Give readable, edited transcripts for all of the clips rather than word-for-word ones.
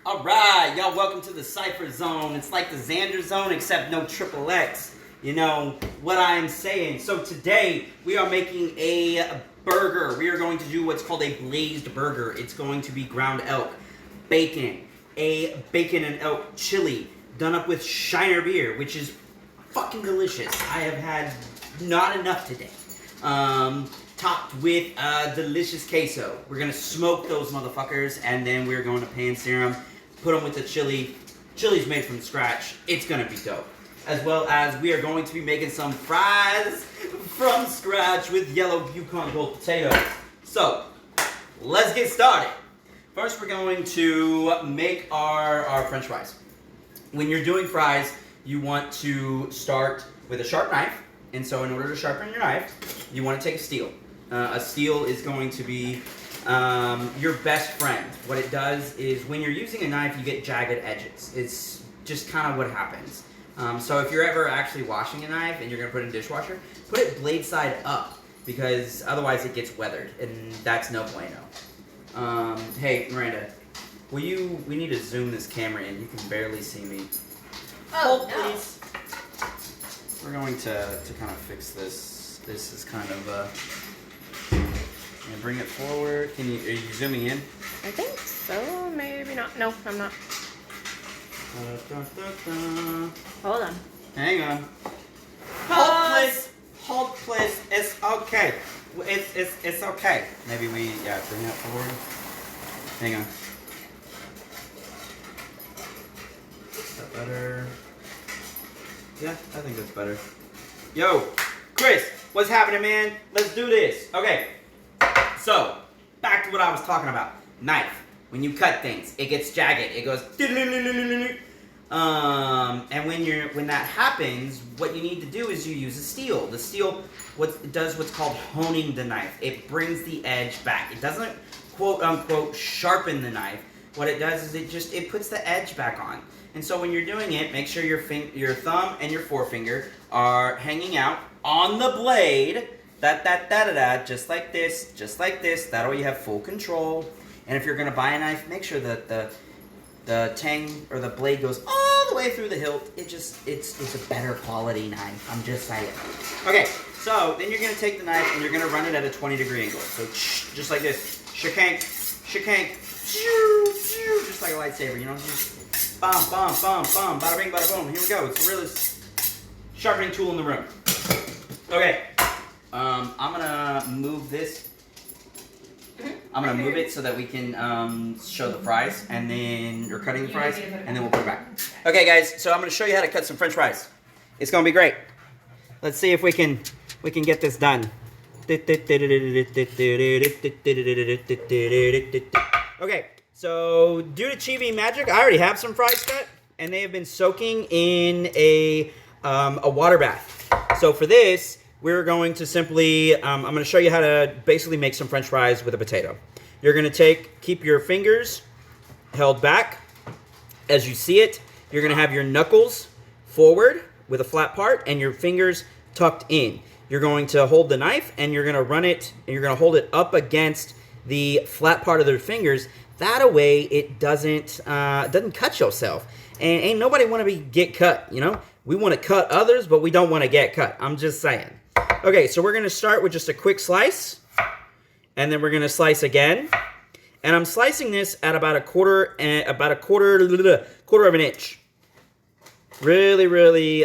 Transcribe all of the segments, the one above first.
Alright, y'all, welcome to the Cypher Zone. It's like the Xander Zone, except no triple X. You know what I am saying. So today, we are making a burger. We are going to do what's called a blazed burger. It's going to be ground elk, bacon, a bacon and elk chili, done up with Shiner beer, which is fucking delicious. I have had not enough today. Topped with delicious queso. We're gonna smoke those motherfuckers, and then we're going to pan sear them, put them with the chili. Chili's made from scratch. It's gonna be dope. As well as we are going to be making some fries from scratch with yellow Yukon Gold potatoes. So, let's get started. First, we're going to make our French fries. When you're doing fries, you want to start with a sharp knife. And so in order to sharpen your knife, you want to take a steel. A steel is going to be your best friend. What it does is when you're using a knife, you get jagged edges. It's just kind of what happens. So if you're ever actually washing a knife and you're going to put it in the dishwasher, put it blade side up because otherwise it gets weathered, and that's no bueno. Hey, Miranda, we need to zoom this camera in. You can barely see me. Oh, Hold, please. We're going to kind of fix this. This is kind of and bring it forward. Are you zooming in? I think so. Maybe not. No, I'm not. Hold on. Hang on. Hold, please. Hold, please. It's okay. It's okay. Maybe bring it forward. Hang on. Is that better? Yeah, I think that's better. Yo, Chris, what's happening, man? Let's do this. Okay, so back to what I was talking about. Knife. When you cut things, it gets jagged. It goes. And when that happens, what you need to do is you use a steel. The steel does what's called honing the knife. It brings the edge back. It doesn't quote unquote sharpen the knife. What it does is it puts the edge back on. And so when you're doing it, make sure your thumb and your forefinger are hanging out on the blade. Just like this, just like this. That way you have full control. And if you're gonna buy a knife, make sure that the tang or the blade goes all the way through the hilt. It's a better quality knife. I'm just saying. Okay, so then you're gonna take the knife and you're gonna run it at a 20-degree angle. So just like this, shakank, shakank, just like a lightsaber. You know, just bam, bam, bam, bam, bada bing, bada boom. Here we go. It's the realest sharpening tool in the room. Okay, I'm gonna move this. I'm gonna move it so that we can show the fries, and then you're cutting the fries, and then we'll put it back. Okay, guys. So I'm gonna show you how to cut some French fries. It's gonna be great. Let's see if we can get this done. Okay. So due to Chibi magic, I already have some fries cut, and they have been soaking in a water bath. So for this, we're going to simply, I'm going to show you how to basically make some French fries with a potato. You're going to keep your fingers held back as you see it. You're going to have your knuckles forward with a flat part and your fingers tucked in. You're going to hold the knife and you're going to run it, and you're going to hold it up against the flat part of their fingers. That way it doesn't cut yourself. And ain't nobody want to get cut, you know? We want to cut others, but we don't want to get cut. I'm just saying. Okay, so we're going to start with just a quick slice. And then we're going to slice again. And I'm slicing this at about a quarter of an inch. Really, really,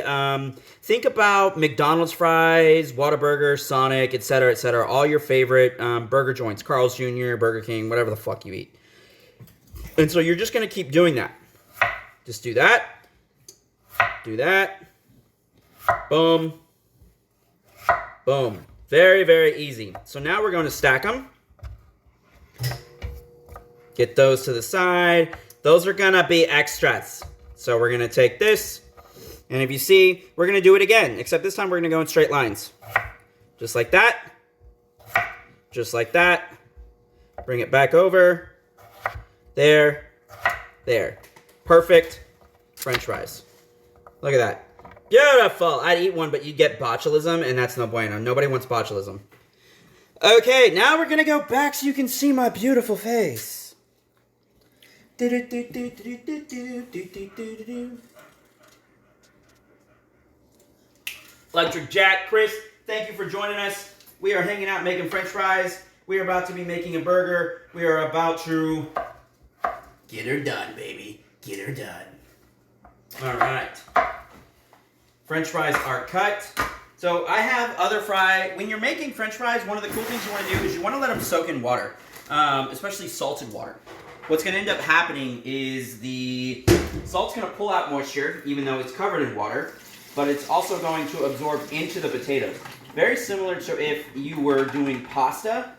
think about McDonald's fries, Whataburger, Sonic, etc., all your favorite burger joints, Carl's Jr., Burger King, whatever the fuck you eat. And so you're just going to keep doing that. Just do that. Do that. Boom. Boom. Very, very easy. So now we're going to stack them. Get those to the side. Those are going to be extras. So we're going to take this. And if you see, we're going to do it again. Except this time we're going to go in straight lines. Just like that. Just like that. Bring it back over. There. There. Perfect French fries. Look at that. Beautiful. I'd eat one, but you'd get botulism, and that's no bueno. Nobody wants botulism. Okay, now we're going to go back so you can see my beautiful face. Electric Jack, Chris, thank you for joining us. We are hanging out making French fries. We are about to be making a burger. We are about to get her done, baby. Get her done. All right. French fries are cut. So I have other fry. When you're making French fries, one of the cool things you want to do is you want to let them soak in water, especially salted water. What's going to end up happening is the salt's going to pull out moisture, even though it's covered in water, but it's also going to absorb into the potatoes. Very similar to if you were doing pasta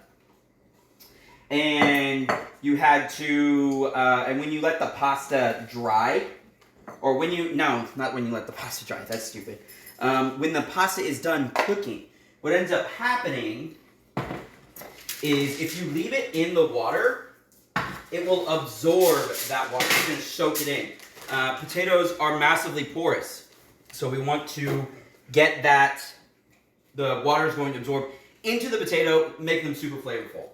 and you had to, and when you let the pasta dry, or when you, no, not when you let the pasta dry, that's stupid. When the pasta is done cooking, what ends up happening is if you leave it in the water, it will absorb that water. It's going to soak it in. Potatoes are massively porous, so we want to get that, the water is going to absorb into the potato, make them super flavorful.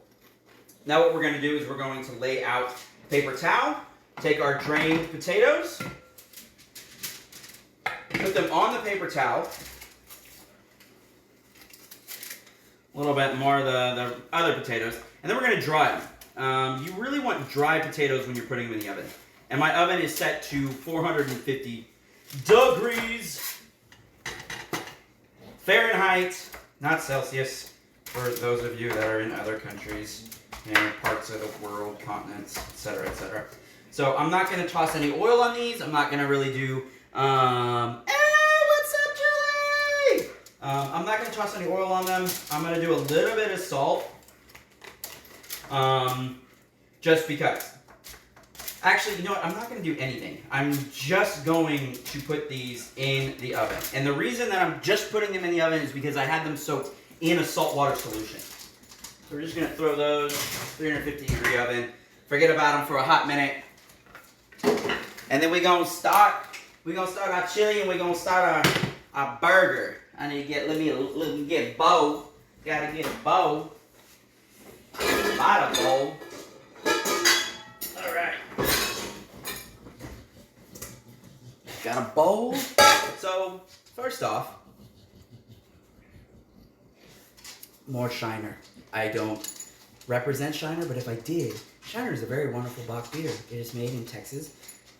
Now what we're going to do is we're going to lay out paper towel, take our drained potatoes, put them on the paper towel, a little bit more of the other potatoes, and then we're going to dry them. You really want dry potatoes when you're putting them in the oven. And my oven is set to 450 degrees Fahrenheit, not Celsius, for those of you that are in other countries, parts of the world, continents, etc., etc. So I'm not going to toss any oil on these. I'm not going to really do, hey, what's up, Julie? I'm not going to toss any oil on them. I'm going to do a little bit of salt. Just because. Actually, you know what? I'm not going to do anything. I'm just going to put these in the oven. And the reason that I'm just putting them in the oven is because I had them soaked in a saltwater solution. So we're just going to throw those 350-degree oven. Forget about them for a hot minute. And then we're going to start our chili and we're going to start our burger. I need to get, let me get a bowl. Got to get a bowl. Bada bowl. All right. Got a bowl. So first off, more Shiner. I don't represent Shiner, but if I did, Shiner is a very wonderful bock beer. It is made in Texas.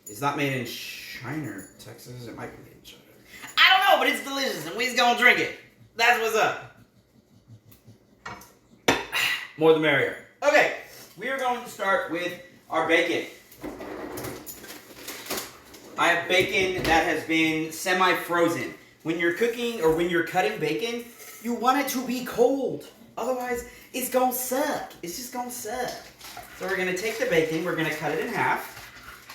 It's not made in Shiner, Texas. It might be made in Shiner. I don't know, but it's delicious, and we's gonna drink it. That's what's up. More the merrier. Okay, we are going to start with our bacon. I have bacon that has been semi-frozen. When you're cooking or when you're cutting bacon, you want it to be cold. Otherwise, it's gonna suck. It's just gonna suck. So we're gonna take the bacon, we're gonna cut it in half.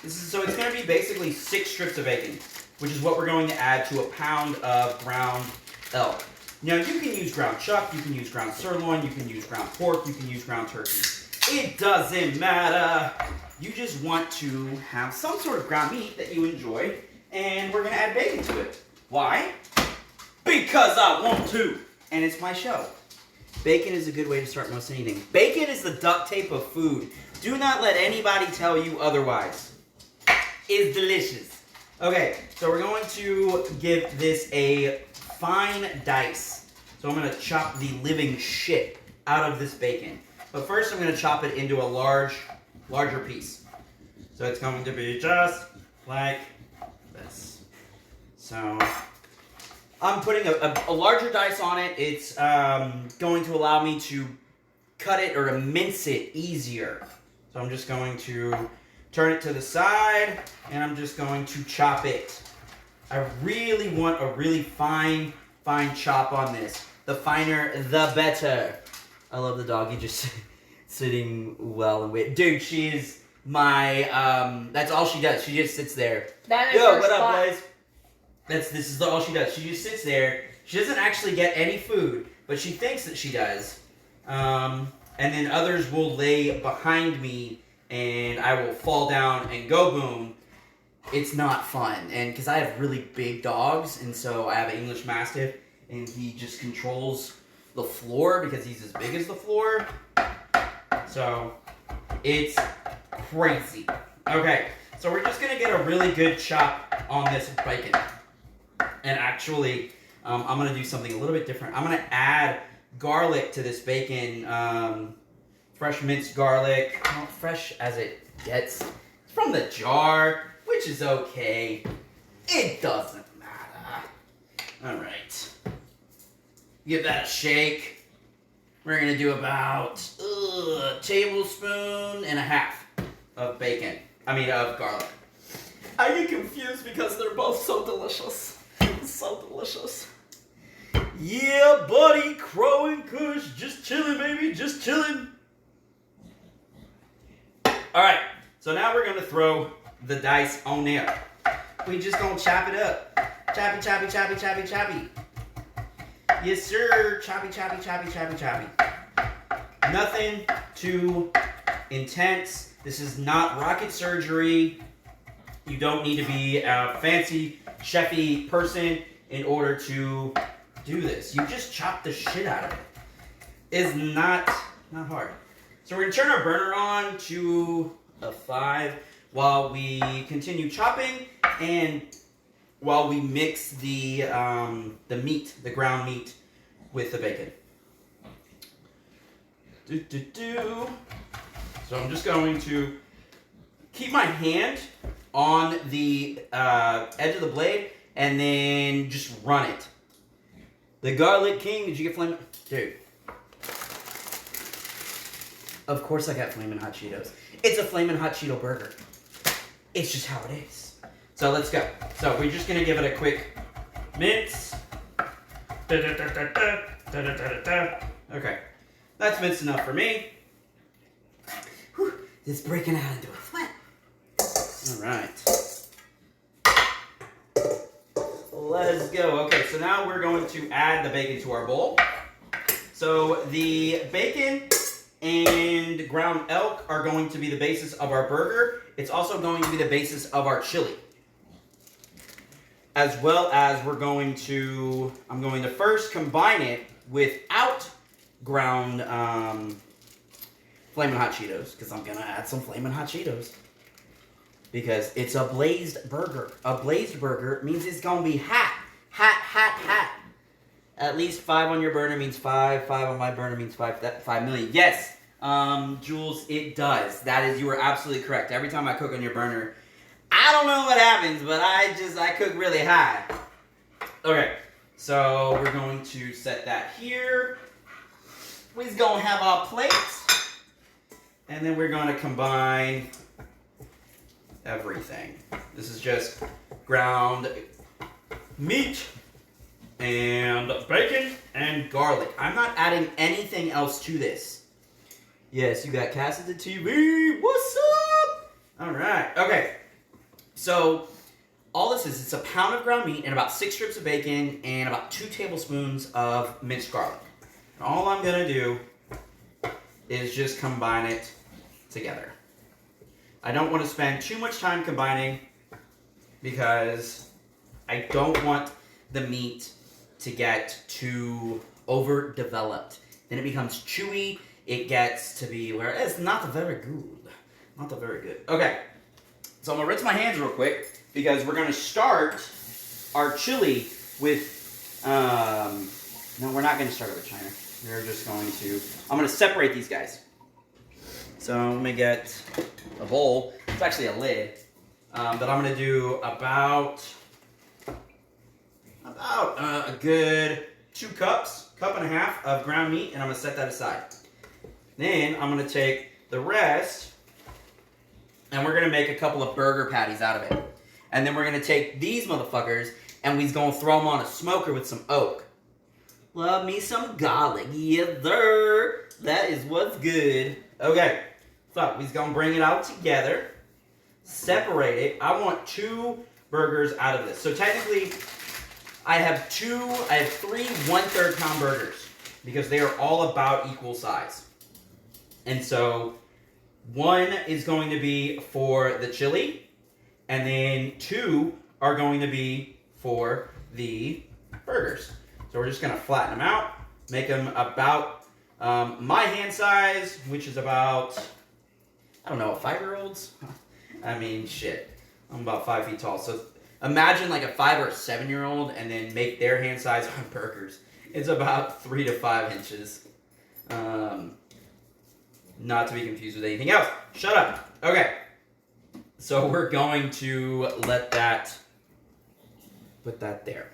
So it's gonna be basically 6 strips of bacon, which is what we're going to add to a pound of ground elk. Now you can use ground chuck, you can use ground sirloin, you can use ground pork, you can use ground turkey. It doesn't matter. You just want to have some sort of ground meat that you enjoy, and we're gonna add bacon to it. Why? Because I want to, and it's my show. Bacon is a good way to start most anything. Bacon is the duct tape of food. Do not let anybody tell you otherwise. It's delicious. Okay, so we're going to give this a fine dice. So I'm going to chop the living shit out of this bacon. But first I'm going to chop it into a larger piece. So it's going to be just like this. So I'm putting a larger dice on it. It's going to allow me to cut it or to mince it easier. So I'm just going to turn it to the side and I'm just going to chop it. I really want a really fine chop on this. The finer, the better. I love the doggy just sitting well and wait. Dude, she is my, that's all she does. She just sits there. That is Yo, her what spot. up, guys? This is all she does. She just sits there. She doesn't actually get any food, but she thinks that she does. And then others will lay behind me and I will fall down and go boom. It's not fun. And because I have really big dogs, and so I have an English Mastiff, and he just controls the floor because he's as big as the floor. So it's crazy. Okay, so we're just gonna get a really good chop on this bacon. And actually, I'm gonna do something a little bit different. I'm gonna add garlic to this bacon, fresh minced garlic, not fresh as it gets. It's from the jar, which is okay. It doesn't matter. All right, give that a shake. We're gonna do about a tablespoon and a half of bacon. Of garlic. I get confused because they're both so delicious. So delicious. Yeah, buddy, Crow and Kush, just chilling, baby, just chilling. All right, so now we're gonna throw the dice on there. We just gonna chop it up. Choppy, choppy, choppy, choppy, choppy. Yes, sir. Choppy, choppy, choppy, choppy, choppy. Nothing too intense. This is not rocket surgery. You don't need to be a fancy, chefy person in order to do this. You just chop the shit out of it. It's not hard. So we're gonna turn our burner on to a 5 while we continue chopping and while we mix the meat, the ground meat, with the bacon. So I'm just going to keep my hand on the edge of the blade and then just run it. The Garlic King, did you get Flamin'? Dude. Of course I got Flamin' Hot Cheetos. It's a Flamin' Hot Cheeto burger. It's just how it is. So let's go. So we're just gonna give it a quick mince. Okay, that's minced enough for me. Whew, it's breaking out into a flat. All right. Let's go. Okay, so now we're going to add the bacon to our bowl. So the bacon and ground elk are going to be the basis of our burger. It's also going to be the basis of our chili. As well as I'm going to first combine it without ground Flamin' Hot Cheetos, because I'm going to add some Flamin' Hot Cheetos. Because it's a blazed burger. A blazed burger means it's going to be hot. Hot, hot, hot. At least 5 on your burner means 5. 5 on my burner means 5 million. Yes, Jules, it does. You are absolutely correct. Every time I cook on your burner, I don't know what happens, but I cook really high. Okay, so we're going to set that here. We're going to have our plates. And then we're going to combine everything. This is just ground meat and bacon and garlic. I'm not adding anything else to this. Yes, you got Cass at the TV. What's up? All right. Okay. So all this is, it's a pound of ground meat and about 6 strips of bacon and about 2 tablespoons of minced garlic. And all I'm going to do is just combine it together. I don't want to spend too much time combining because I don't want the meat to get too overdeveloped. Then it becomes chewy. It gets to be where it's not very good. Not very good. Okay. So I'm going to rinse my hands real quick because we're going to start our chili with, no, we're not going to start it with China. We're just going to, I'm going to separate these guys. So let me get a bowl. It's actually a lid. But I'm going to do about a good 2 cups, cup and a half of ground meat, and I'm going to set that aside. Then I'm going to take the rest, and we're going to make a couple of burger patties out of it. And then we're going to take these motherfuckers, and we're going to throw them on a smoker with some oak. Love me some garlic. Yeah, there. That is what's good. Okay. So we're going to bring it all together. Separate it. I want 2 burgers out of this. So technically, I have 3 1/3 pound burgers because they are all about equal size. And so 1 is going to be for the chili, and then 2 are going to be for the burgers. So we're just going to flatten them out, make them about my hand size, which is about, I don't know, a 5-year-old's? I mean, shit. I'm about 5 feet tall. So imagine like a 5 or 7-year-old and then make their hand size on burgers. It's about 3 to 5 inches. Not to be confused with anything else. Shut up. Okay. So we're going to let that, put that there.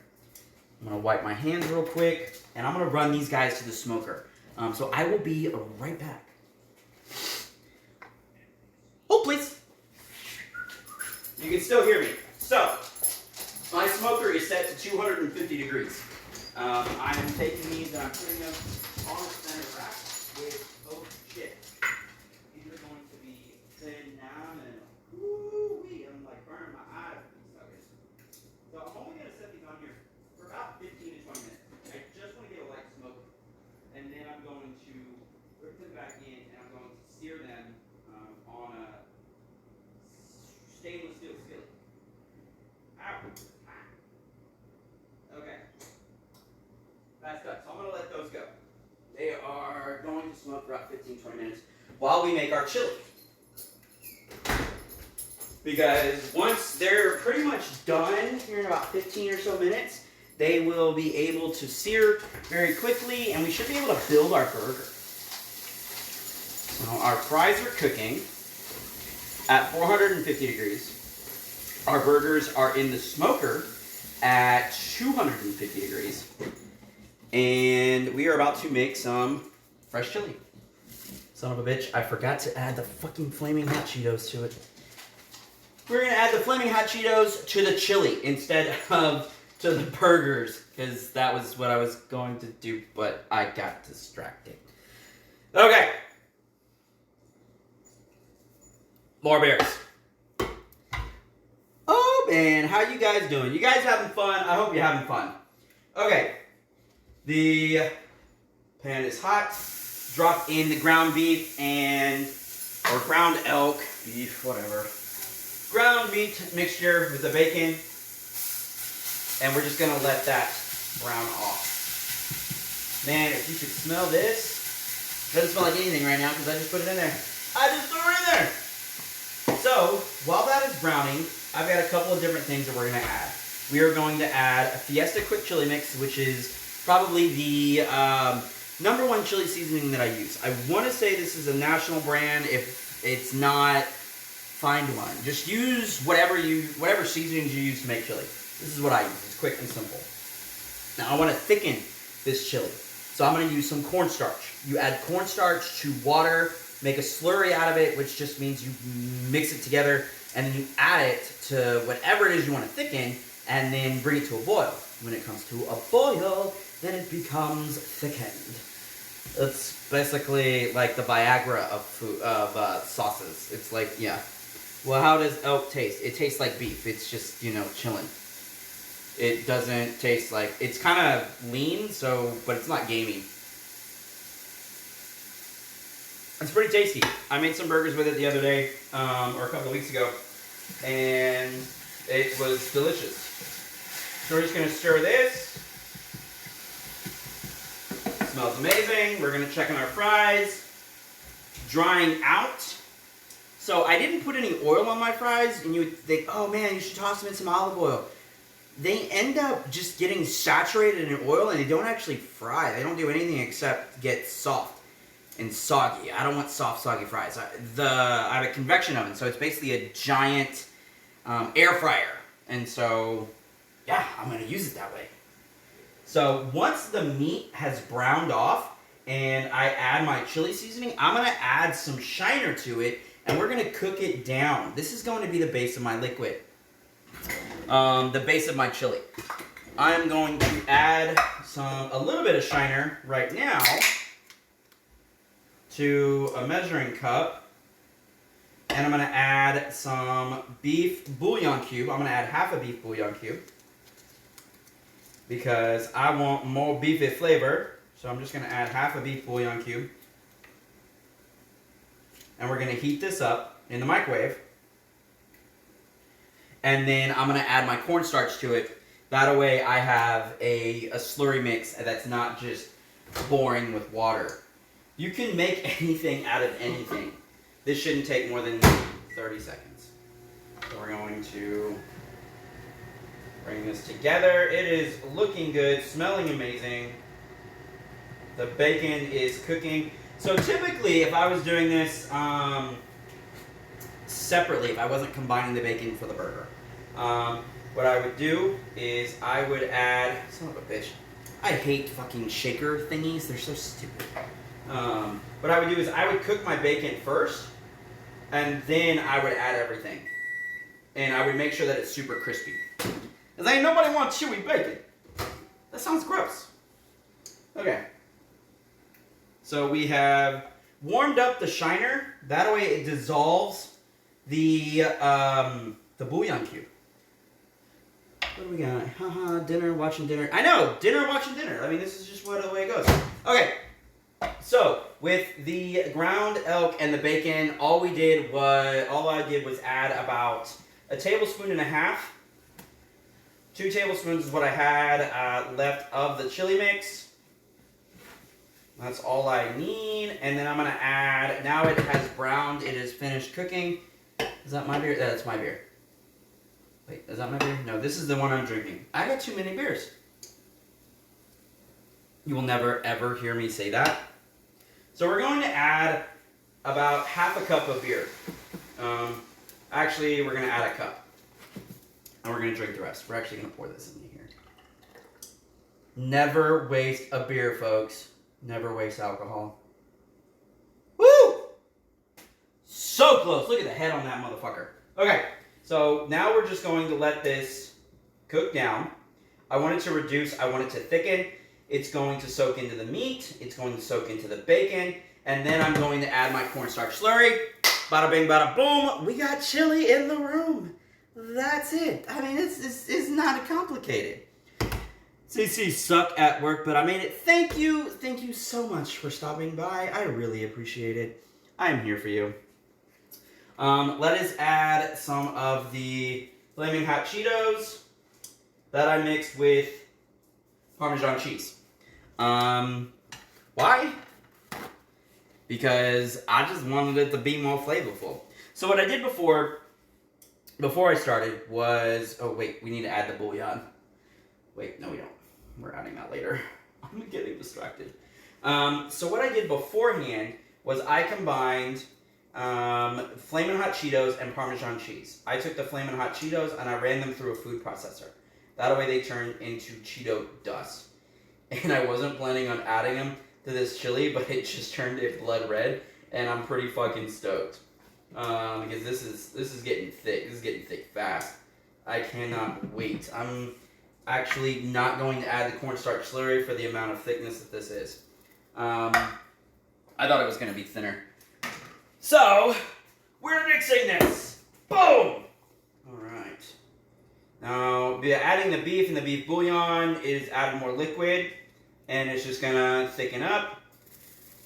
I'm going to wipe my hands real quick, and I'm going to run these guys to the smoker. So I will be right back. Hold, please. You can still hear me. So, my smoker is set to 250 degrees. I am taking these and I'm putting them on the center rack with, oh shit. These are going to be phenomenal. Woo-wee, I'm like burning my eyes with these suckers. So I'm only going to set these on here for about 15 to 20 minutes. I just want to get a light smoke. And then I'm going to put them back in and I'm going to sear them on a stainless steel skillet. Ow. Okay. That's done. So I'm going to let those go. They are going to smoke for about 15-20 minutes while we make our chili. Because once they're pretty much done here in about 15 or so minutes, they will be able to sear very quickly and we should be able to build our burger. So our fries are cooking at 450 degrees. Our burgers are in the smoker at 250 degrees. And we are about to make some fresh chili. Son of a bitch, I forgot to add the fucking flaming hot Cheetos to it. We're going to add the flaming hot Cheetos to the chili instead of to the burgers. Because that was what I was going to do, but I got distracted. Okay. More bears. Oh man, how you guys doing? You guys having fun? I hope you're having fun. Okay. The pan is hot. Drop in the ground beef or ground elk, beef, whatever. Ground meat mixture with the bacon. And we're just going to let that brown off. Man, if you could smell this. It doesn't smell like anything right now because I just put it in there. I just threw it in there. So, while that is browning, I've got a couple of different things that we're going to add. We are going to add a Fiesta Quick Chili Mix, which is probably the #1 chili seasoning that I use. I want to say this is a national brand. If it's not, find one. Just use whatever seasonings you use to make chili. This is what I use. It's quick and simple. Now I want to thicken this chili. So I'm going to use some cornstarch. You add cornstarch to water, make a slurry out of it, which just means you mix it together, and then you add it to whatever it is you want to thicken, and then bring it to a boil. When it comes to a boil, then it becomes thickened. It's basically like the Viagra of food, sauces. It's like, yeah. Well, how does elk taste? It tastes like beef. It's just, chilling. It doesn't taste like, it's kind of lean, but it's not gamey. It's pretty tasty. I made some burgers with it the other day, or a couple of weeks ago, and it was delicious. So we're just going to stir this. It smells amazing. We're going to check on our fries. Drying out. So I didn't put any oil on my fries, and you would think, oh man, you should toss them in some olive oil. They end up just getting saturated in oil, and they don't actually fry. They don't do anything except get soft and soggy. I don't want soft, soggy fries. I have a convection oven, so it's basically a giant air fryer. And so, yeah, I'm going to use it that way. So once the meat has browned off and I add my chili seasoning, I'm going to add some shiner to it, and we're going to cook it down. This is going to be the base of my liquid. The base of my chili. I'm going to add a little bit of shiner right now to a measuring cup, and I'm going to add some beef bouillon cube. I'm going to add half a beef bouillon cube because I want more beefy flavor. So I'm just going to add half a beef bouillon cube, and we're going to heat this up in the microwave. And then I'm going to add my cornstarch to it. That way I have a slurry mix that's not just boring with water. You can make anything out of anything. This shouldn't take more than 30 seconds. going to bring this together. It is looking good, smelling amazing. The bacon is cooking. So typically, if I was doing this separately, if I wasn't combining the bacon for the burger, what I would do is I would add, son of a bitch, I hate fucking shaker thingies. They're so stupid. What I would do is I would cook my bacon first, and then I would add everything. And I would make sure that it's super crispy. Because ain't nobody wants chewy bacon. That sounds gross. Okay. So we have warmed up the shiner. That way it dissolves the bouillon cube. What do we got? Haha, dinner, watching dinner. I know, dinner, watching dinner. I mean, this is just the way it goes. Okay. So, with the ground elk and the bacon, all I did was add about a tablespoon and a half. 2 tablespoons is what I had left of the chili mix. That's all I need. And then I'm going to add, now it has browned, it is finished cooking. Is that my beer? That's my beer. Wait, is that my beer? No, this is the one I'm drinking. I got too many beers. You will never, ever hear me say that. So we're going to add about half a cup of beer. Actually, we're going to add a cup. And we're going to drink the rest. We're actually going to pour this in here. Never waste a beer, folks. Never waste alcohol. Woo! So close. Look at the head on that motherfucker. Okay, so now we're just going to let this cook down. I want it to reduce. I want it to thicken. It's going to soak into the meat. It's going to soak into the bacon. And then I'm going to add my cornstarch slurry. Bada bing, bada boom. We got chili in the room. That's it. I mean, it's not complicated. CC suck at work, but I made it. Thank you so much for stopping by. I really appreciate it. I'm here for you. Let us add some of the flaming hot Cheetos that I mixed with Parmesan cheese. Why? Because I just wanted it to be more flavorful. So what I did before I started was, oh wait, we need to add the bouillon. Wait, no we don't. We're adding that later. I'm getting distracted. So what I did beforehand was I combined Flamin' Hot Cheetos and Parmesan cheese. I took the Flamin' Hot Cheetos and I ran them through a food processor. That way they turned into Cheeto dust. And I wasn't planning on adding them to this chili, but it just turned it blood red, and I'm pretty fucking stoked. Because this is getting thick. This is getting thick fast. I cannot wait. I'm actually not going to add the cornstarch slurry for the amount of thickness that this is. I thought it was going to be thinner. So, we're mixing this. Boom! Alright. Now, adding the beef and the beef bouillon is adding more liquid, and it's just going to thicken up.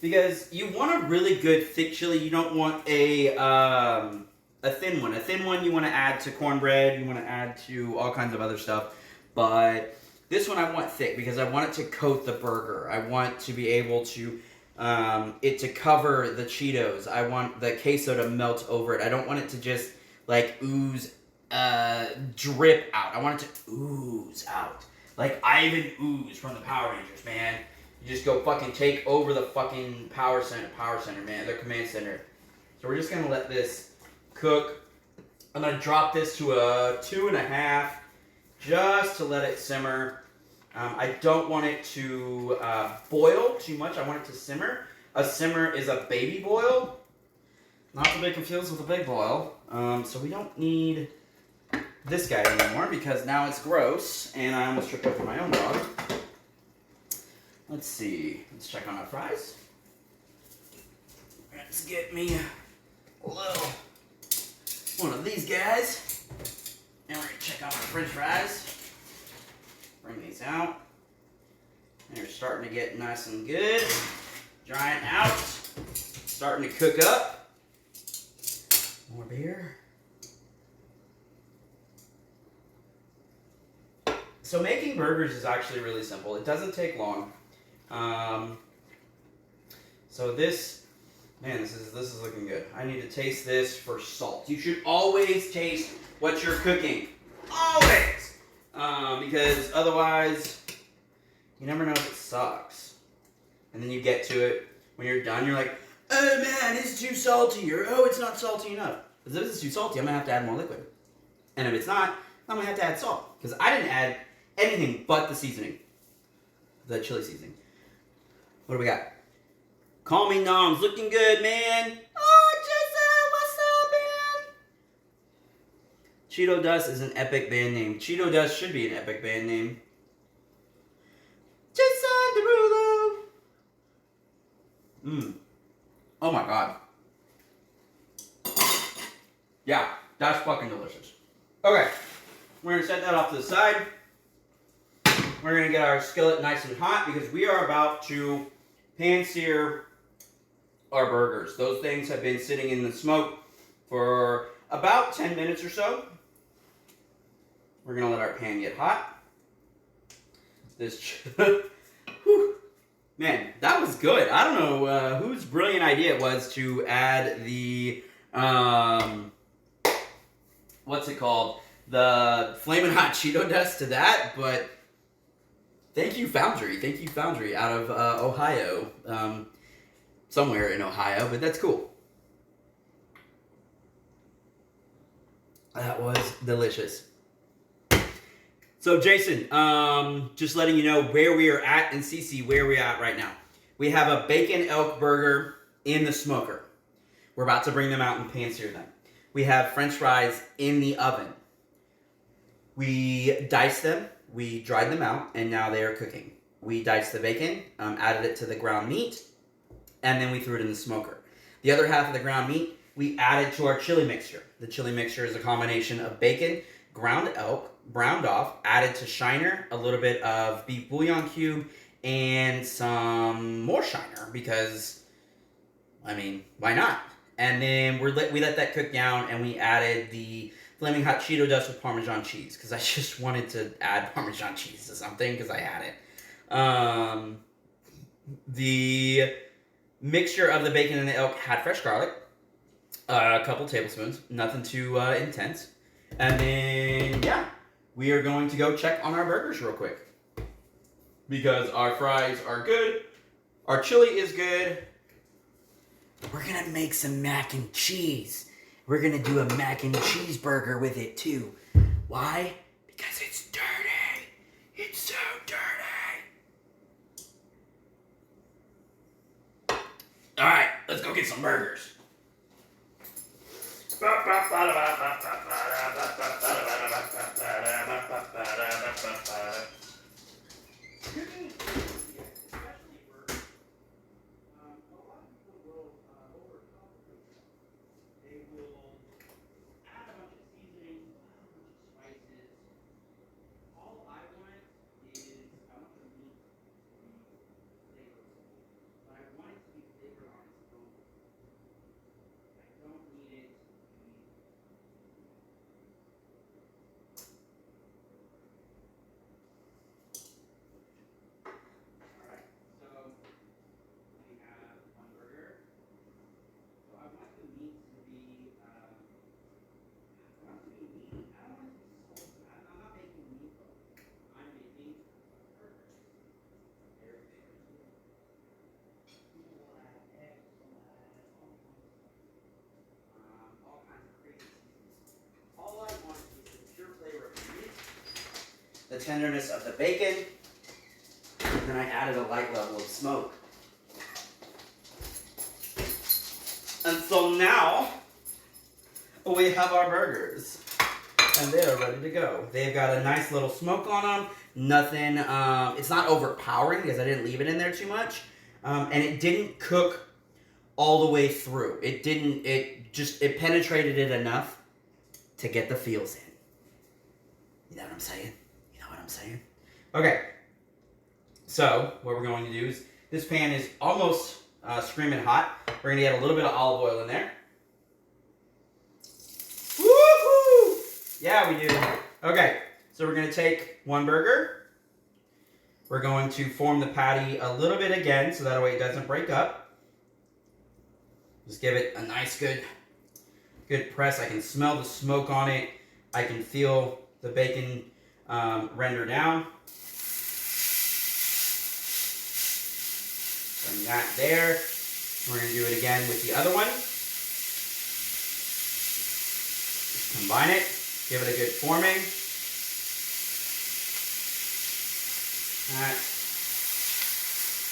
Because you want a really good thick chili. You don't want a thin one. A thin one you want to add to cornbread. You want to add to all kinds of other stuff. But this one I want thick because I want it to coat the burger. I want to be able to, it to cover the Cheetos. I want the queso to melt over it. I don't want it to just like ooze, drip out. I want it to ooze out. Like Ivan Ooze from the Power Rangers, man. You just go fucking take over the fucking power center, man. Their command center. So we're just going to let this cook. I'm going to drop this to a 2.5 just to let it simmer. I don't want it to boil too much. I want it to simmer. A simmer is a baby boil. Not to be confused with a big boil. So we don't need this guy anymore because now it's gross and I almost tripped over my own dog. Let's see. Let's check on our fries. Let's get me a little one of these guys. And we're going to check on our french fries. Bring these out. They're starting to get nice and good. Drying out. Starting to cook up. More beer. So making burgers is actually really simple. It doesn't take long. So this Man, this is looking good. I need to taste this for salt. You should always taste what you're cooking. Always! Because otherwise, you never know if it sucks. And then you get to it, when you're done, you're like, oh man, it's too salty, or oh, it's not salty enough. Because if it's too salty, I'm going to have to add more liquid. And if it's not, I'm going to have to add salt. Because I didn't add anything but the seasoning. The chili seasoning. What do we got? Call me Noms, looking good, man. Oh, Jason, what's up, man? Cheeto Dust is an epic band name. Cheeto Dust should be an epic band name. Jason Derulo. Oh my god. Yeah, that's fucking delicious. Okay, we're gonna set that off to the side. We're gonna get our skillet nice and hot because we are about to pan sear our burgers. Those things have been sitting in the smoke for about 10 minutes or so. We're gonna let our pan get hot. Whew. Man, that was good. I don't know whose brilliant idea it was to add the, what's it called? The Flamin' Hot Cheeto Dust to that, but thank you, Foundry. Thank you, Foundry, out of Ohio. Somewhere in Ohio, but that's cool. That was delicious. So, Jason, just letting you know where we are at in CC, where we're at right now. We have a bacon elk burger in the smoker. We're about to bring them out and pan sear them. We have French fries in the oven. We diced them, we dried them out, and now they are cooking. We diced the bacon, added it to the ground meat, and then we threw it in the smoker. The other half of the ground meat, we added to our chili mixture. The chili mixture is a combination of bacon, ground elk, browned off, added to Shiner, a little bit of beef bouillon cube, and some more Shiner, because, I mean, why not? And then we let that cook down, and we added the Flaming Hot Cheeto Dust with Parmesan cheese, because I just wanted to add Parmesan cheese to something, because I had it. The mixture of the bacon and the elk had fresh garlic, a couple tablespoons, nothing too intense. And then, yeah, we are going to go check on our burgers real quick. Because our fries are good, our chili is good. We're going to make some mac and cheese. We're going to do a mac and cheese burger with it too. Why? Because it's dirty. It's so dirty. All right, let's go get some burgers. The tenderness of the bacon, and then I added a light level of smoke. And so now, we have our burgers, and they are ready to go. They've got a nice little smoke on them, nothing, it's not overpowering because I didn't leave it in there too much, and it didn't cook all the way through. It penetrated it enough to get the feels in. You know what I'm saying? Saying. Okay, so what we're going to do is, this pan is almost screaming hot. We're going to get a little bit of olive oil in there. Woo-hoo! Yeah, we do. Okay, so we're going to take one burger. We're going to form the patty a little bit again, so that way it doesn't break up. Just give it a nice good press. I can smell the smoke on it. I can feel the bacon render down. Bring that there. We're going to do it again with the other one. Just combine it. Give it a good forming. That.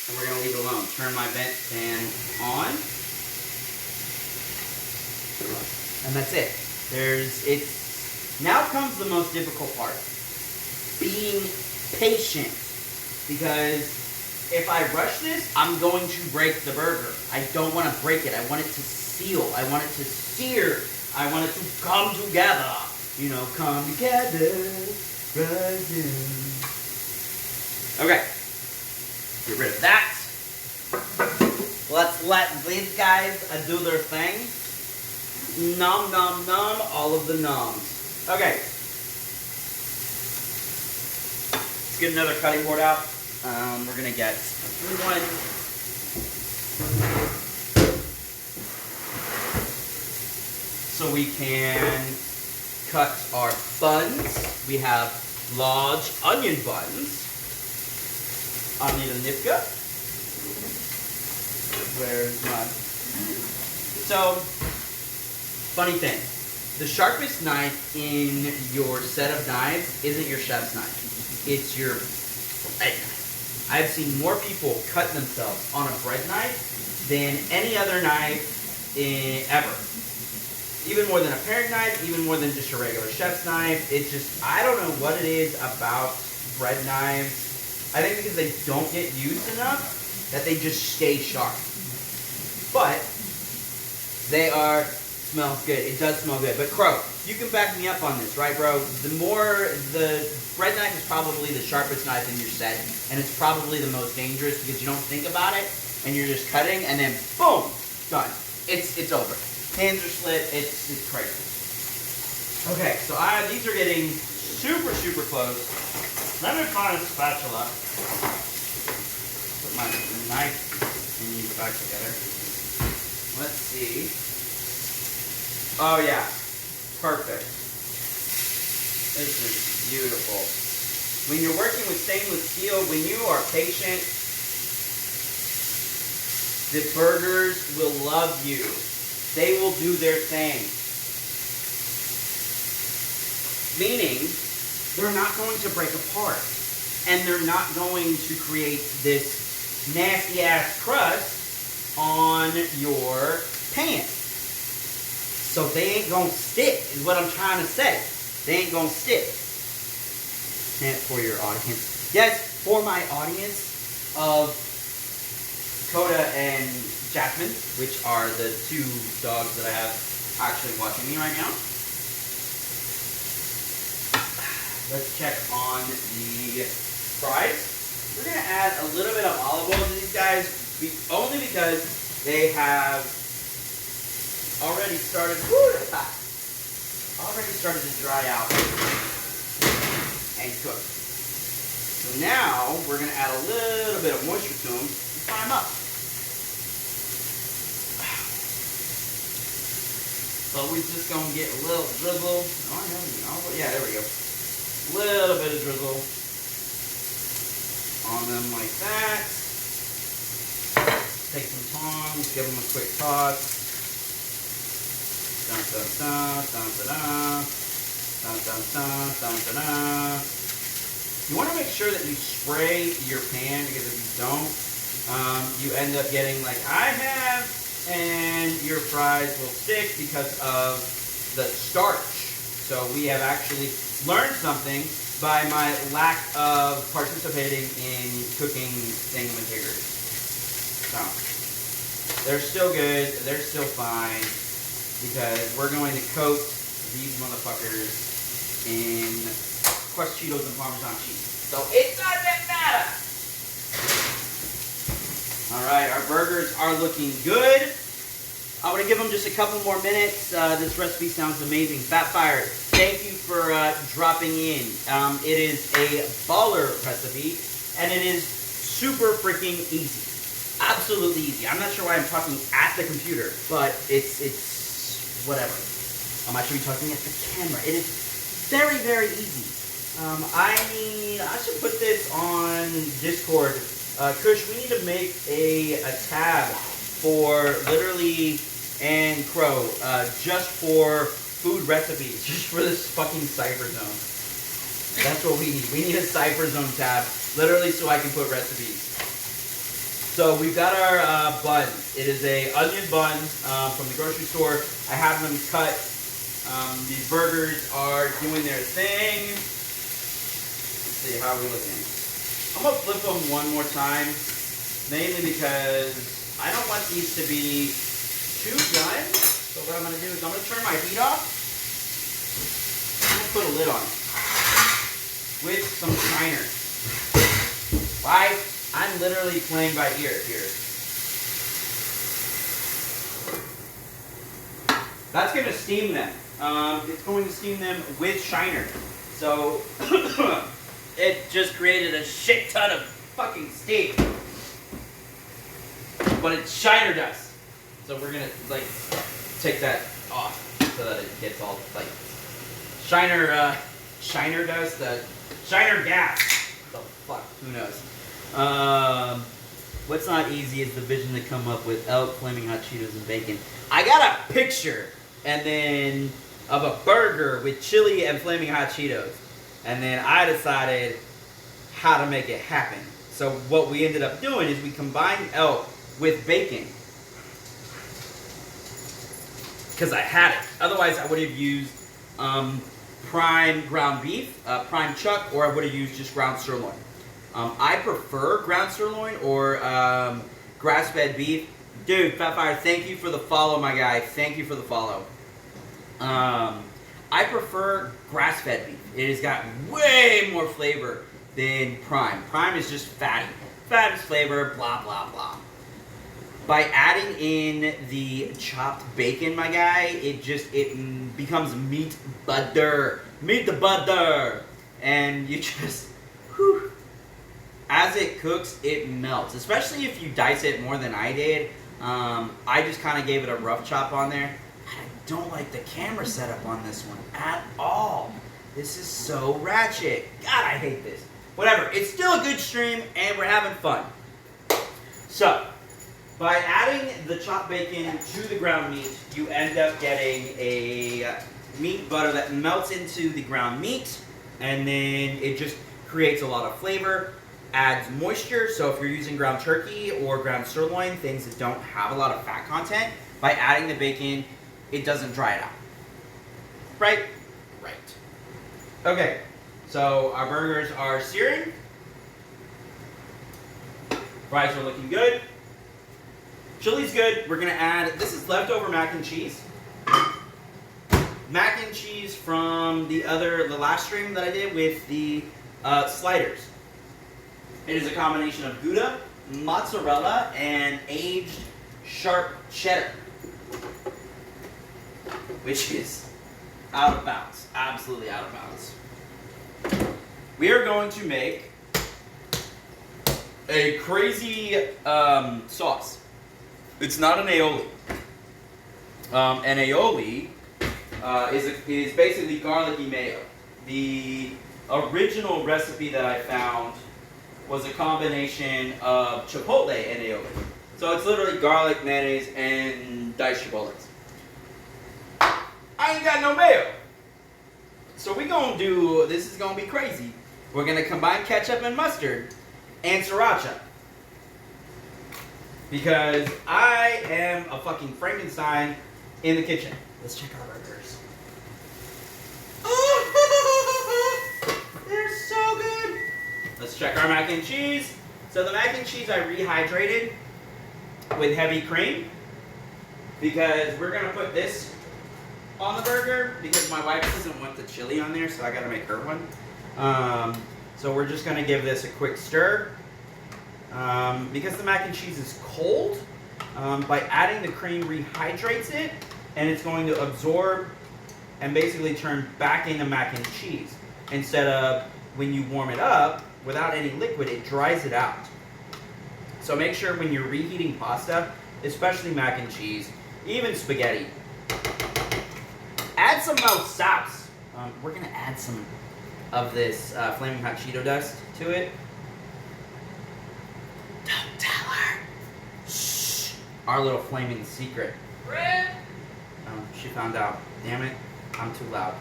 And we're going to leave it alone. Turn my vent fan on. And that's it. Now comes the most difficult part. Being patient. Because if I rush this, I'm going to break the burger. I don't want to break it. I want it to seal. I want it to sear. I want it to come together. You know, come together. Right now. Okay. Get rid of that. Let's let these guys do their thing. Nom, nom, nom. All of the noms. Okay. Let's get another cutting board out. We're going to get one. So we can cut our buns. We have large onion buns. I'll need a nipka. Where's my... So, funny thing. The sharpest knife in your set of knives isn't your chef's knife. It's your bread knife. I've seen more people cut themselves on a bread knife than any other knife ever. Even more than a paring knife, even more than just a regular chef's knife. It's just, I don't know what it is about bread knives. I think because they don't get used enough that they just stay sharp. But they smells good. It does smell good. But Crow, you can back me up on this, right, bro? The bread knife is probably the sharpest knife in your set, and it's probably the most dangerous because you don't think about it, and you're just cutting, and then boom, done. It's over. Hands are slit. It's crazy. Okay, so these are getting super, super close. Let me find a spatula. Put my knife and these back together. Let's see. Oh yeah, perfect. This is beautiful. When you're working with stainless steel, when you are patient, the burgers will love you. They will do their thing. Meaning, they're not going to break apart. And they're not going to create this nasty ass crust on your pan. So they ain't gonna stick, is what I'm trying to say. They ain't gonna stick. And for your audience. Yes, for my audience of Dakota and Jasmine, which are the two dogs that I have actually watching me right now. Let's check on the fries. We're going to add a little bit of olive oil to these guys, only because they have already started, already started to dry out and cook. So now we're going to add a little bit of moisture to them and fry them up. So we're just going to get a little drizzle. Yeah, there we go. Little bit of drizzle on them like that. Take some tongs, give them a quick toss. Dun dun dun dun dun dun dun dun dun dun dun. You want to make sure that you spray your pan, because if you don't, you end up getting like I have, and your fries will stick because of the starch. So we have actually learned something by my lack of participating in cooking thingamajiggers. So they're still good, they're still fine, because we're going to coat these motherfuckers in crushed Cheetos and Parmesan cheese. So it doesn't matter. All right, our burgers are looking good. I'm going to give them just a couple more minutes. This recipe sounds amazing. Fat Fire, thank you for dropping in. It is a baller recipe, and it is super freaking easy. absolutely easy. I'm not sure why I'm talking at the computer, but it's whatever. I should be talking at the camera. It is very, very easy. I should put this on Discord. Kush, we need to make a tab for Literally and Crow, just for food recipes, just for this fucking Cypher Zone. That's what we need. We need a Cypher Zone tab, literally, so I can put recipes. So we've got our buns. It is a onion bun from the grocery store. I have them cut. These burgers are doing their thing. Let's see, how are we looking? I'm gonna flip them one more time, mainly because I don't want these to be too done. So what I'm gonna do is I'm gonna turn my heat off. I'm gonna put a lid on it with some shiner. Why? I'm literally playing by ear here. That's gonna steam them. It's going to steam them with shiner. So it just created a shit ton of fucking steam. But it's shiner dust. So we're gonna like take that off so that it gets all like shiner dust, shiner gas. The fuck? Who knows? What's not easy is the vision to come up with elk, flaming hot Cheetos, and bacon. I got a picture and then of a burger with chili and flaming hot Cheetos. And then I decided how to make it happen. So what we ended up doing is we combined elk with bacon. Because I had it. Otherwise I would have used prime ground beef, prime chuck, or I would have used just ground sirloin. I prefer ground sirloin or grass-fed beef. Dude, Fat Fire, thank you for the follow, my guy. Thank you for the follow. I prefer grass-fed beef. It has got way more flavor than prime. Prime is just fatty. Fat is flavor, blah, blah, blah. By adding in the chopped bacon, my guy, it becomes meat butter. Meat the butter. And you just, whew. As it cooks, it melts. Especially if you dice it more than I did. I just kind of gave it a rough chop on there. I don't like the camera setup on this one at all. This is so ratchet. God, I hate this. Whatever. It's still a good stream, and we're having fun. So, by adding the chopped bacon to the ground meat, you end up getting a meat butter that melts into the ground meat, and then it just creates a lot of flavor. Adds moisture, so if you're using ground turkey or ground sirloin, things that don't have a lot of fat content, by adding the bacon, it doesn't dry it out. Right? Right. Okay, so our burgers are searing. Fries are looking good. Chili's good. We're gonna add, this is leftover mac and cheese. Mac and cheese from the last stream that I did with the sliders. It is a combination of Gouda, mozzarella, and aged sharp cheddar, which is out of bounds, absolutely out of bounds. We are going to make a crazy sauce. It's not an aioli. An aioli is basically garlicky mayo. The original recipe that I found was a combination of chipotle and aioli. So it's literally garlic, mayonnaise, and diced chipotles. I ain't got no mayo. So we gonna do, this is gonna be crazy. We're gonna combine ketchup and mustard and sriracha. Because I am a fucking Frankenstein in the kitchen. Let's check our burgers. They're so good. Let's check our mac and cheese. So the mac and cheese I rehydrated with heavy cream because we're gonna put this on the burger because my wife doesn't want the chili on there, so I gotta make her one. So we're just gonna give this a quick stir. Because the mac and cheese is cold, by adding the cream rehydrates it, and it's going to absorb and basically turn back into mac and cheese. Instead of when you warm it up, without any liquid, it dries it out. So make sure when you're reheating pasta, especially mac and cheese, even spaghetti, add some mild sauce. We're gonna add some of this flaming hot Cheeto dust to it. Don't tell her. Shh. Our little flaming secret. She found out. Damn it, I'm too loud.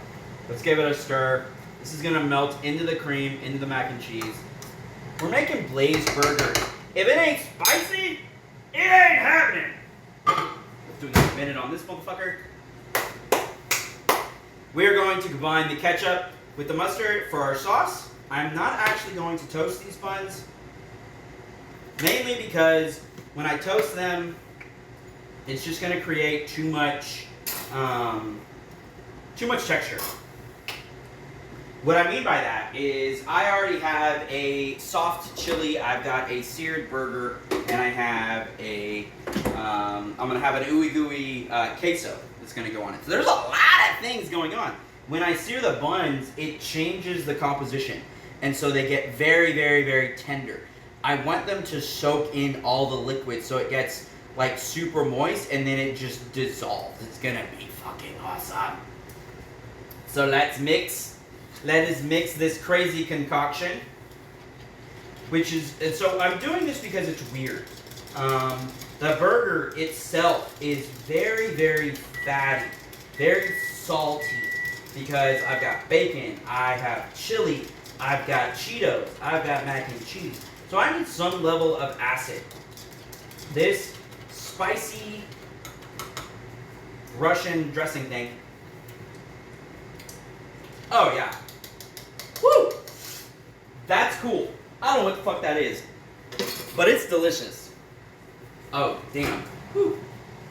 Let's give it a stir. This is gonna melt into the cream, into the mac and cheese. We're making glazed burgers. If it ain't spicy, it ain't happening. Let's do a minute on this motherfucker. We are going to combine the ketchup with the mustard for our sauce. I'm not actually going to toast these buns, mainly because when I toast them, it's just going to create too much texture. What I mean by that is I already have a soft chili, I've got a seared burger, and I have a, I'm going to have an ooey gooey queso that's going to go on it. So there's a lot of things going on. When I sear the buns, it changes the composition. And so they get very, very, very tender. I want them to soak in all the liquid so it gets like super moist and then it just dissolves. It's going to be fucking awesome. So let us mix this crazy concoction, so I'm doing this because it's weird. The burger itself is very, very fatty, very salty, because I've got bacon, I have chili, I've got Cheetos, I've got mac and cheese. So I need some level of acid. This spicy Russian dressing thing. Oh yeah. Woo! That's cool. I don't know what the fuck that is, but it's delicious. Oh, damn. Whew.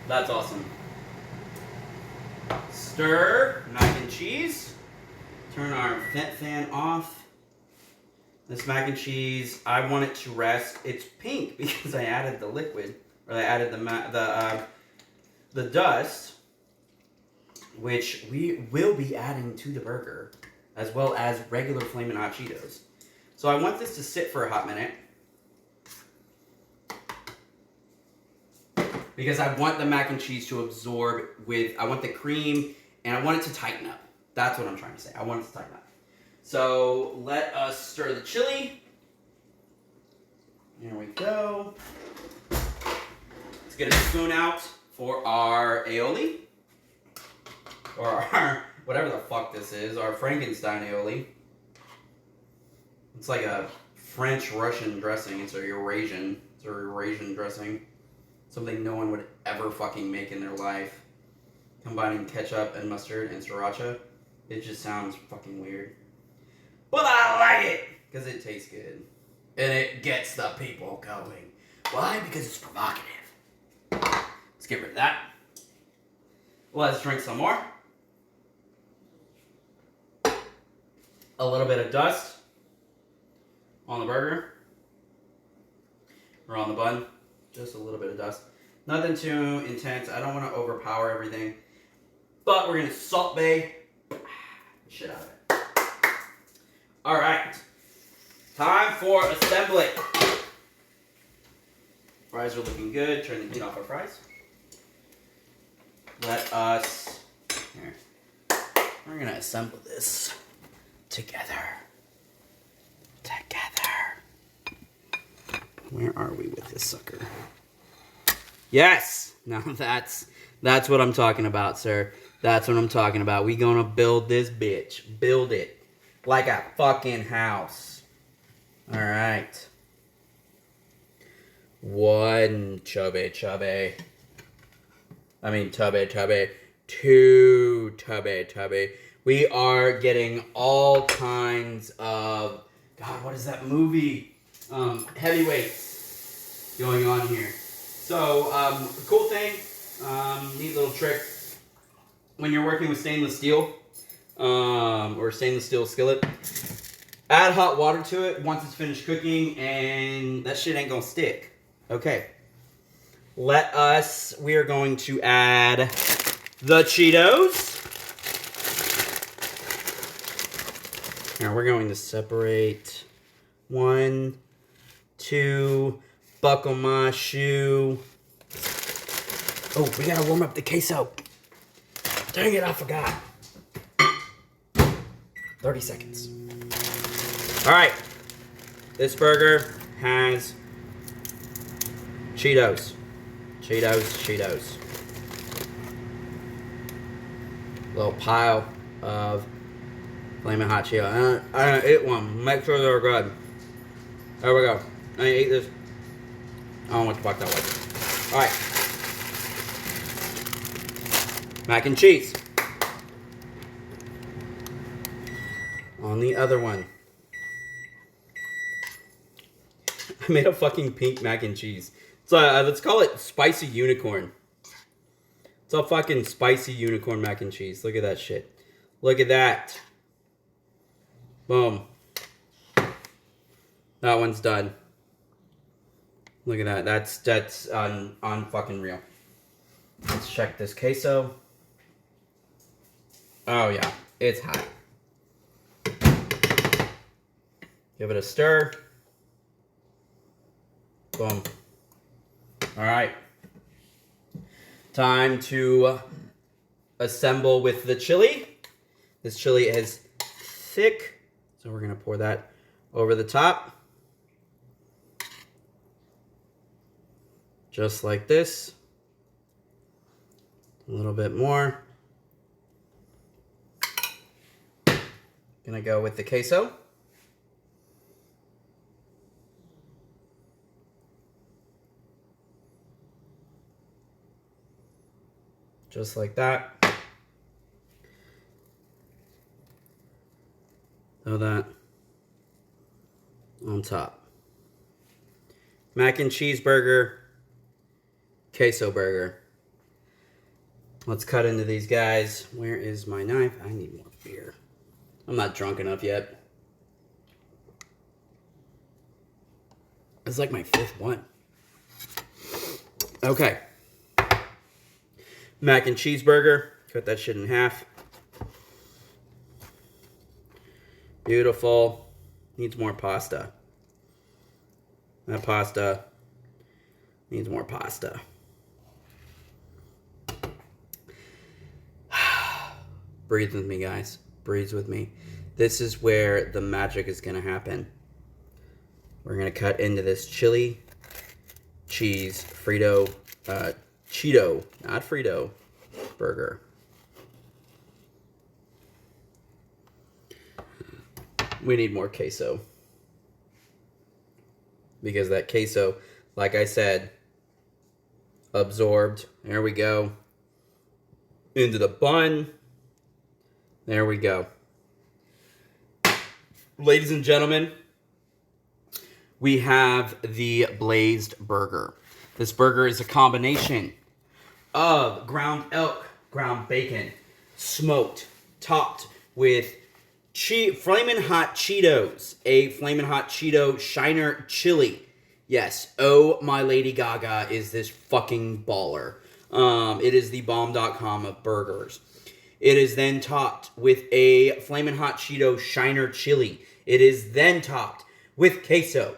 That's awesome. Stir mac and cheese. Turn our vent fan off. This mac and cheese, I want it to rest. It's pink because I added the liquid, or I added the dust, which we will be adding to the burger, as well as regular Flamin' Hot Cheetos. So I want this to sit for a hot minute, because I want the mac and cheese to absorb I want the cream, and I want it to tighten up. That's what I'm trying to say. I want it to tighten up. So let us stir the chili. There we go. Let's get a spoon out for our aioli, or our, whatever the fuck this is, our Frankenstein aioli. It's like a French-Russian dressing. It's a Eurasian dressing. Something no one would ever fucking make in their life. Combining ketchup and mustard and sriracha. It just sounds fucking weird. But I like it! Because it tastes good. And it gets the people going. Why? Because it's provocative. Let's get rid of that. Let's drink some more. A little bit of dust on the burger. Or on the bun. Just a little bit of dust. Nothing too intense. I don't want to overpower everything. But we're going to Salt Bae shit out of it. Alright. Time for assembly. Fries are looking good. Turn the heat off our fries. Let us... Here. We're going to assemble this together. Where are we with this sucker? Yes! Now that's what I'm talking about, sir. That's what I'm talking about. We gonna build this bitch. Build it. Like a fucking house. Alright. One tubby. I mean tubby. Two tubby. We are getting all kinds of... God, what is that movie? Heavyweights going on here. So, the cool thing, neat little trick, when you're working with stainless steel, or stainless steel skillet, add hot water to it once it's finished cooking, and that shit ain't gonna stick. Okay. We are going to add the Cheetos. Now we're going to separate 1, 2, buckle my shoe. Oh, we gotta warm up the queso. Dang it, I forgot. 30 seconds. All right. This burger has Cheetos. Cheetos. Little pile of flaming hot Cheetos. I ate one. Make sure they're good. There we go. I ate this. I don't know what the fuck that was. Alright. Mac and cheese. On the other one. I made a fucking pink mac and cheese. So let's call it spicy unicorn. It's a fucking spicy unicorn mac and cheese. Look at that shit. Look at that. Boom. That one's done. Look at that. That's on fucking real. Let's check this queso. Oh yeah, it's hot. Give it a stir. Boom. All right. Time to assemble with the chili. This chili is thick, so we're gonna pour that over the top. Just like this. A little bit more. Gonna go with the queso. Just like that. Throw that on top. Mac and cheese burger, queso burger. Let's cut into these guys. Where is my knife? I need more beer. I'm not drunk enough yet. It's like my 5th one. Okay. Mac and cheeseburger. Cut that shit in half. Beautiful. Needs more pasta. That pasta needs more pasta. Breathe with me, guys. Breathe with me. This is where the magic is going to happen. We're going to cut into this chili, cheese, Cheeto, not Frito, burger. We need more queso. Because that queso, like I said, absorbed. There we go. Into the bun. There we go. Ladies and gentlemen, we have the blazed burger. This burger is a combination of ground elk, ground bacon, smoked, topped with flamin' hot Cheetos, a flamin' hot Cheeto Shiner chili. Yes, oh my Lady Gaga is this fucking baller. It is the bomb.com of burgers. It is then topped with a flamin' hot Cheeto Shiner chili. It is then topped with queso.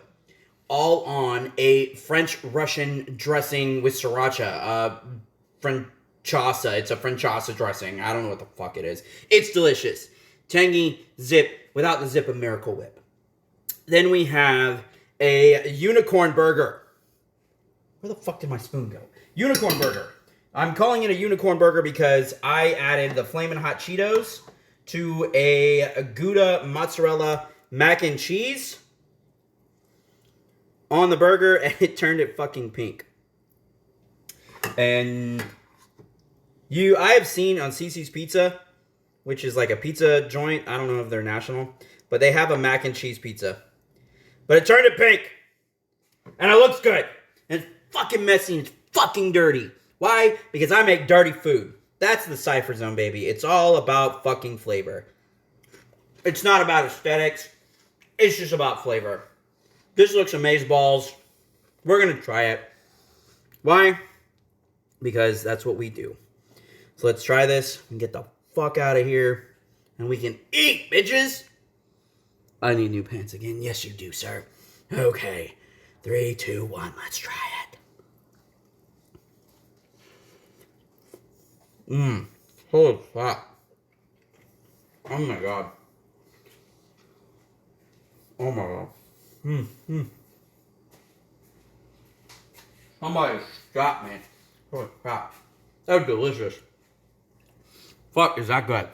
All on a French-Russian dressing with sriracha. Frenchasa. It's a Frenchasa dressing. I don't know what the fuck it is. It's delicious. Tangy, zip, without the zip of Miracle Whip. Then we have a unicorn burger. Where the fuck did my spoon go? Unicorn burger. I'm calling it a unicorn burger because I added the flamin' hot Cheetos to a Gouda mozzarella mac and cheese on the burger, and it turned it fucking pink. And I have seen on CC's Pizza, which is like a pizza joint. I don't know if they're national, but they have a mac and cheese pizza. But it turned it pink. And it looks good. And it's fucking messy and it's fucking dirty. Why? Because I make dirty food. That's the Cypher Zone, baby. It's all about fucking flavor. It's not about aesthetics. It's just about flavor. This looks amazeballs. We're going to try it. Why? Because that's what we do. So let's try this and get the fuck out of here. And we can eat, bitches. I need new pants again. Yes, you do, sir. Okay. 3, 2, 1, let's try it. Holy crap. Oh my god. Oh my god. Somebody stop me. Holy crap. That was delicious. Fuck, is that good.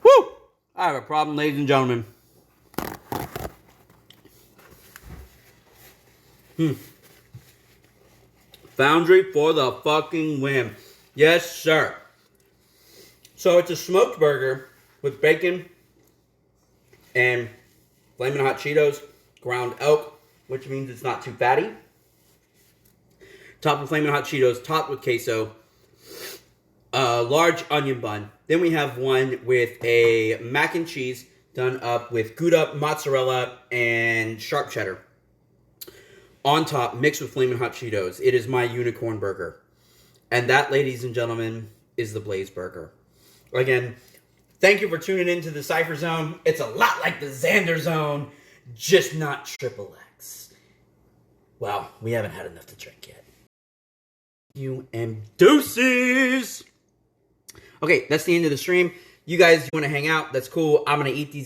Woo! I have a problem, ladies and gentlemen. Foundry for the fucking win. Yes, sir. So it's a smoked burger with bacon and flaming hot Cheetos, ground elk, which means it's not too fatty. Topped with flaming hot Cheetos, topped with queso, a large onion bun. Then we have one with a mac and cheese done up with Gouda, mozzarella, and sharp cheddar. On top, mixed with flaming hot Cheetos. It is my unicorn burger. And that, ladies and gentlemen, is the Blaze Burger. Again, thank you for tuning in to the Cypher Zone. It's a lot like the Xander Zone, just not XXX. Well, we haven't had enough to drink yet. You and deuces! Okay, that's the end of the stream. You guys want to hang out? That's cool. I'm going to eat these